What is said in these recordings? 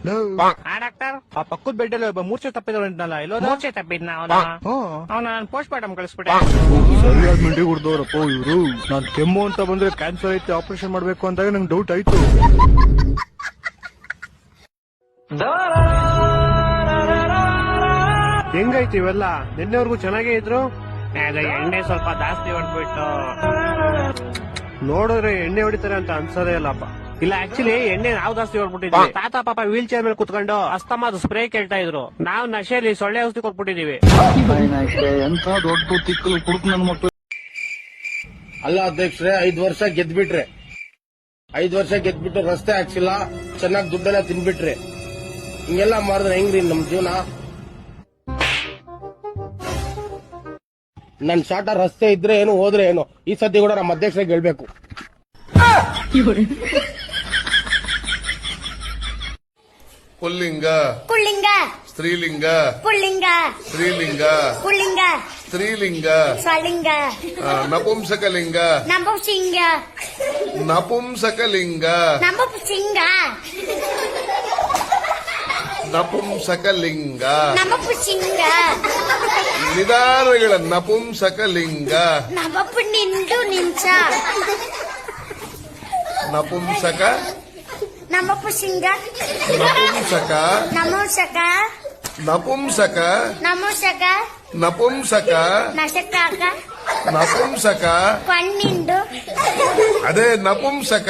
Doctor ಆ ಪಕ್ಕದ bed ಅಲ್ಲಿ ಒಬ್ಬ ಮೂರ್ಛೆ ತಪ್ಪಿದವನಲ್ಲ ಇಲ್ಲೋ ಮೂರ್ಛೆ ತಪ್ಪಿದ್ನ ಅವನ ಪೋಸ್ಟ್ ಮಾರ್ಟಮ್ ಕಳಿಸ್ಬಿಟ್ಟೆ. ಸರಿಯಾದ ಮಂಡಿ ಹುಡ್ದವ್ರಪ್ಪ ಇವ್ರು. ನಾನ್ ಕೆಮ್ಮು ಅಂತ ಬಂದ್ರೆ ಕ್ಯಾನ್ಸರ್ ಐತೆ ಆಪರೇಷನ್ ಮಾಡ್ಬೇಕು ಅಂದಾಗ ನಂಗೆ ಡೌಟ್ ಆಯ್ತು. ಹೆಂಗಾಯ್ತು ಇವೆಲ್ಲ? ನಿನ್ನೆವರೆಗೂ ಚೆನ್ನಾಗೇ ಇದ್ರು. ಅದು ಎಣ್ಣೆ ಸ್ವಲ್ಪ ಜಾಸ್ತಿ ಹೊಡ್ಬಿಟ್ಟು ನೋಡಿದ್ರೆ ಎಣ್ಣೆ ಹೊಡಿತಾರೆ ಅಂತ ಅನ್ಸೋದೇ ಇಲ್ಲಪ್ಪ. ಇಲ್ಲ ಆಕ್ಚುಲಿ ಎಣ್ಣೆ ನಾವು ಜಾಸ್ತಿ ಹೊಡ್ಬಿಟ್ಟಿದ್ವಿ. ತಾತ ಪಾಪ ವೀಲ್ ಚೇರ್ ಮೇಲೆ ಕುತ್ಕೊಂಡು ಅಸ್ತಮಾದ ಸ್ಪ್ರೇ ಕೇಳ್ತಾ ಇದ್ರು. ನಾವು ನಶೆಯಲ್ಲಿ ಸೊಳ್ಳೆ ಔಷಧಿ ಕೊಟ್ಬಿಟ್ಟಿದೀವಿ. ಎಂತ ದೊಡ್ಡ ತಿಕ್ಕಲು ಕುಡುಕ್ ನನ್ ಮಕ್ಕಳು. ಅಲ್ಲ ಅಧ್ಯಕ್ಷರೇ, 5 ವರ್ಷ ಗೆದ್ಬಿಟ್ರೆ 5 ವರ್ಷ ಗೆದ್ಬಿಟ್ಟು ರಸ್ತೆ ಹಾಕ್ಸಿಲ್ಲ, ಚೆನ್ನಾಗಿ ದುಡ್ಡೆಲ್ಲ ತಿನ್ಬಿಟ್ರೆ ಹಿಂಗೆಲ್ಲ ಮಾಡಿದ್ರೆ ಹೆಂಗ್ರಿ ನಮ್ ಜೀವನ? ನನ್ ಶಾಟ ರಸ್ತೆ ಇದ್ರೆ ಏನು ಹೋದ್ರೆ ಏನು, ಈ ಸತಿ ಕೂಡ ನಮ್ಮ ಅಧ್ಯಕ್ಷರಿಗೆ ಹೇಳ್ಬೇಕು. ಪುಲ್ಲಿಂಗ ಪುಳ್ಳಿಂಗ ಸ್ತ್ರೀಲಿಂಗ ಪುಳ್ಳಿಂಗ ಸ್ತ್ರೀಲಿಂಗ ಪುಳ್ಳಿಂಗ ಸ್ತ್ರೀಲಿಂಗ ಸ್ವಲಿಂಗ ನಪುಂಸಕಲಿಂಗ ನಪುಂಸಿಂಗ ನಪುಂಸಕಲಿಂಗ ನಪುಂಸಿಂಗ ನಪುಂಸಕಲಿಂಗ ನಪುಂಸಿಂಗ ನಿಧಾನಗಳ ನಪುಂಸಕಲಿಂಗ ನಪು ನಿಂದು ನಿಂಚ ನಪುಂಸಕ ನಪುಂಸಿಂಗ ನಪುಂಸಕ ನಮೋಸಕ ನಪುಂಸಕ ನಮೋಸಕ ನಪುಂಸಕ ನಶಕಾಕ ನಪುಂಸಕ ಕಣ್ಣಿಂದು ಅದೇ ನಪುಂಸಕ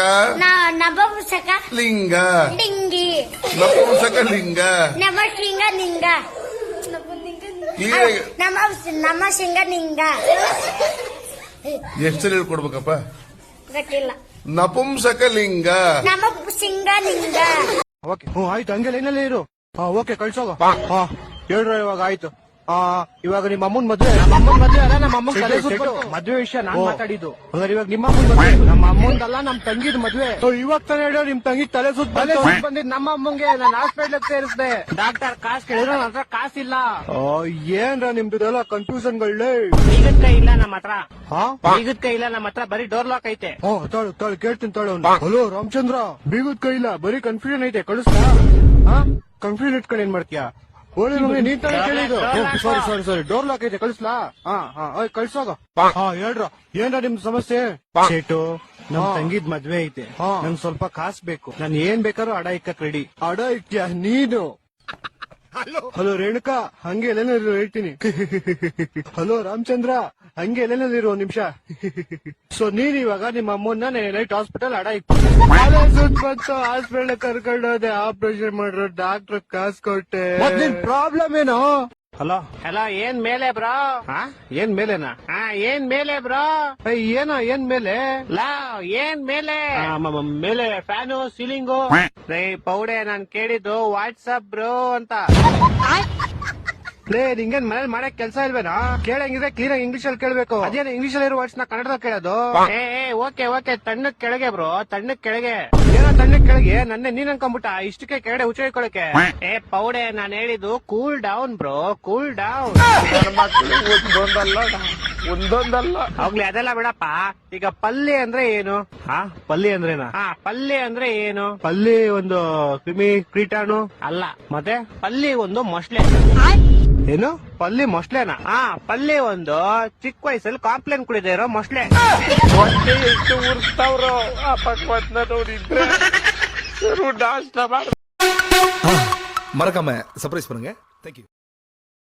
ನಪುಂಸಕ ಲಿಂಗ ಡಿಂಗಿ ನಪುಂಸಕ ಲಿಂಗ ನಮಸಿಂಗ ನಿಂಗ ಕ್ಲಿಯರ್. ನಮಸಿಂಗ ನಿಂಗ ಎಷ್ಟು ಹೇಳ್ಕೊಡ್ಬೇಕಪ್ಪ? ಗೊತ್ತಿಲ್ಲ. ನಪುಂಸಕಲಿಂಗ ನಮಸಿಂಗ ನಿಂಗ. ಓಕೆ ಆಯ್ತು, ಹಂಗೆ ಲೈನಲ್ಲೇ ಇರು. ಓಕೆ ಕಳ್ಸೋಗ. ಹೇಳ್ರ ಇವಾಗ ಆಯ್ತು. ಇವಾಗ ನಿಮ್ಮ ಅಮ್ಮನ್ ಮದ್ವೆ. ನಮ್ಮಮ್ಮನ ಮದ್ವೆ ಅಲ್ಲ, ನಮ್ಮ ಅಮ್ಮನ ತಲೆ ಸುತ್ತು. ಮದ್ವೆ ವಿಷಯ ನಾನ್ ಮಾತಾಡಿದ್ದು. ಹಂಗಾರೆ ಇವಾಗ ನಿಮ್ಮ ಅಮ್ಮನ್ ಮದ್ವೆ. ನಮ್ಮ ಅಮ್ಮಂದಲ್ಲ, ನಮ್ ತಂಗಿದ್ ಮದ್ವೆ. ಇವಾಗ ತಾನೇ ಹೇಳೋ ನಿಮ್ ತಂಗಿ ತಲೆ ಸುತ್ತ ಬಂದಿದ್ ನಮ್ಮ ಅಮ್ಮಂಗೆ ನಾನು ಹಾಸ್ಪಿಟ್ಲ್ ಸೇರಿಸ್ದೆ. ಡಾಕ್ಟರ್ ಕಾಸು ಕೇಳಿದ್ರು ನನ್ನ ಹತ್ರ ಕಾಸಿಲ್ಲ. ಏನ್ರ ನಿಮ್ದೆಲ್ಲ ಕನ್ಫ್ಯೂಷನ್ಗಳೇ. ಬೀಗದ ಕೈ ಇಲ್ಲ ನಮ್ಮ ಹತ್ರ. ಬೀಗದ ಕೈ ಇಲ್ಲ ನಮ್ಮ ಹತ್ರ, ಬರೀ ಡೋರ್ ಲಾಕ್ ಐತೆ. ತಾಳು ಕೇಳ್ತೀನಿ ತಾಳು. ಹಲೋ ರಾಮಚಂದ್ರ, ಬೀಗದ ಕೈ ಇಲ್ಲ, ಬರೀ ಕನ್ಫ್ಯೂಷನ್ ಐತೆ, ಕಳಿಸ್ತಾ? ಕನ್ಫ್ಯೂಷನ್ ಇಟ್ಕೊಂಡು ಏನ್ ಮಾಡ್ತೀಯಾ? ಓಳಿ ಮಮ್ಮಿ ನೀನ್ ತಾನೇ ಕೇಳಿದ್ದು. ಸಾರಿ ಡೋರ್ ಲಾಕ್ ಐತೆ, ಕಳಿಸ್ಲಾ? ಕಳ್ಸೋಗ. ಹೇಳ್ರ ಏನ್ರ ನಿಮ್ದು ಸಮಸ್ಯೆ? ಶೇಟು, ನಮ್ ತಂಗಿದ್ ಮದ್ವೆ ಐತೆ, ನಂಗ್ ಸ್ವಲ್ಪ ಕಾಸು ಬೇಕು. ನಾನ್ ಏನ್ ಬೇಕಾದ್ರೂ ಅಡ ಇಕ್ಕಕ್ ರೆಡಿ. ಅಡ ಇಕ್ತ್ಯಾ ನೀನು? ಹಲೋ ರೇಣುಕಾ, ಹಂಗೆ ಎಲ್ಲೇನಾದ್ರು ಹೇಳ್ತೀನಿ. ಹಲೋ ರಾಮಚಂದ್ರ, ಹಂಗೆ ಎಲ್ಲೇನಾದ್ರು ಒಂದ್ ನಿಮಿಷ. ಸೊ ನೀನ್ ಇವಾಗ ನಿಮ್ಮ ಅಮ್ಮನ್ನ ನೈಟ್ ಹಾಸ್ಪಿಟಲ್ ಅಡ ಬಂತು, ಹಾಸ್ಪಿಟಲ್ ಕರ್ಕೊಂಡೋದೆ, ಆಪರೇಷನ್ ಮಾಡ್ರು, ಡಾಕ್ಟರ್ ಕಾಸು ಕೊಟ್ಟೆ. ಪ್ರಾಬ್ಲಮ್ ಏನು? ಹಲೋ ಏನ್ ಮೇಲೆ ಬ್ರೋ? ಏನ್ ಮೇಲೆನಾ? ಏನ್ ಮೇಲೆ ಬ್ರೋ? ಏನ್ ಮೇಲೆ? ಏನ್ ಮೇಲೆ? ಮೇಲೆ ಫ್ಯಾನು ಸೀಲಿಂಗು. ಪೌಡೆ ನಾನ್ ಕೇಳಿದ್ದು ವಾಟ್ಸಪ್ ಬ್ರೋ ಅಂತ. ನಿಂಗೇನ್ ಮನೇಲಿ ಮಾಡಕ್ ಕೆಲ್ಸ ಇಲ್ವೇನಾ? ಕೇಳಂಗಿದ್ರೆ ಕ್ಲೀನ್ ಆಗಿ ಇಂಗ್ಲಿಷ್ ಅಲ್ಲಿ ಕೇಳ್ಬೇಕು. ಅದೇನು ಇಂಗ್ಲಿಷ್ ಅಲ್ಲಿ ಇರೋ ವರ್ಡ್ಸ್ ನ ಕನ್ನಡದಲ್ಲಿ ಕೇಳೋದು? ಓಕೆ ತಣ್ಣಕ್ ಕೆಳಗೆ ಬ್ರೋ, ತಣ್ಣಕ್ ಕೆಳಗೆ. ಏನೋ ತಣ್ಣಕ್ ಕೆಳಗೆ? ನನ್ನೆ ನೀನ್ ಅನ್ಕೊಂಬಿಟ್ಟ ಇಷ್ಟಕ್ಕೆ ಕೆಳಗಡೆ ಹುಚ್ಚಿಕೊಳ್ಳಕ್ಕೆ. ಪೌಡೆ ನಾನ್ ಹೇಳಿದ್ದು cool down bro, cool down. ಒಂದೊಂದಲ್ಲ ಹೋಗ್ಲಿ ಅದೆಲ್ಲ ಬಿಡಪ್ಪ. ಈಗ ಪಲ್ಯ ಅಂದ್ರೆ ಏನು? ಪಲ್ಯ ಅಂದ್ರೇನಾ? ಪಲ್ಯ ಅಂದ್ರೆ ಏನು? ಪಲ್ಲಿ ಒಂದು ಕ್ರಿಮಿ ಕೀಟಾಣು ಅಲ್ಲ, ಮತ್ತೆ ಪಲ್ಲಿ ಒಂದು ಮೊಸಳೆ. ಏನು? ಪಲ್ಲಿ ಮೊಸ್ಲೆನಾ? ಪಲ್ಲಿ ಒಂದು ಚಿಕ್ಕ ವಯಸ್ಸಲ್ಲಿ ಕಾಂಪ್ಲೇನ್ ಕುಡಿದೇ ಇರೋ ಮೊಸಳೆ. ಎಷ್ಟು ಉರ್ಸ್ತಾವ್ರು ಆ ಪಕ್ವತ್ನವ್ರಿದ್ರೆ ನಾಷ್ಟ ಮಾಡ. மறக்காம சர்ப்ரைஸ் பண்ணுங்க. தேங்க்யூ.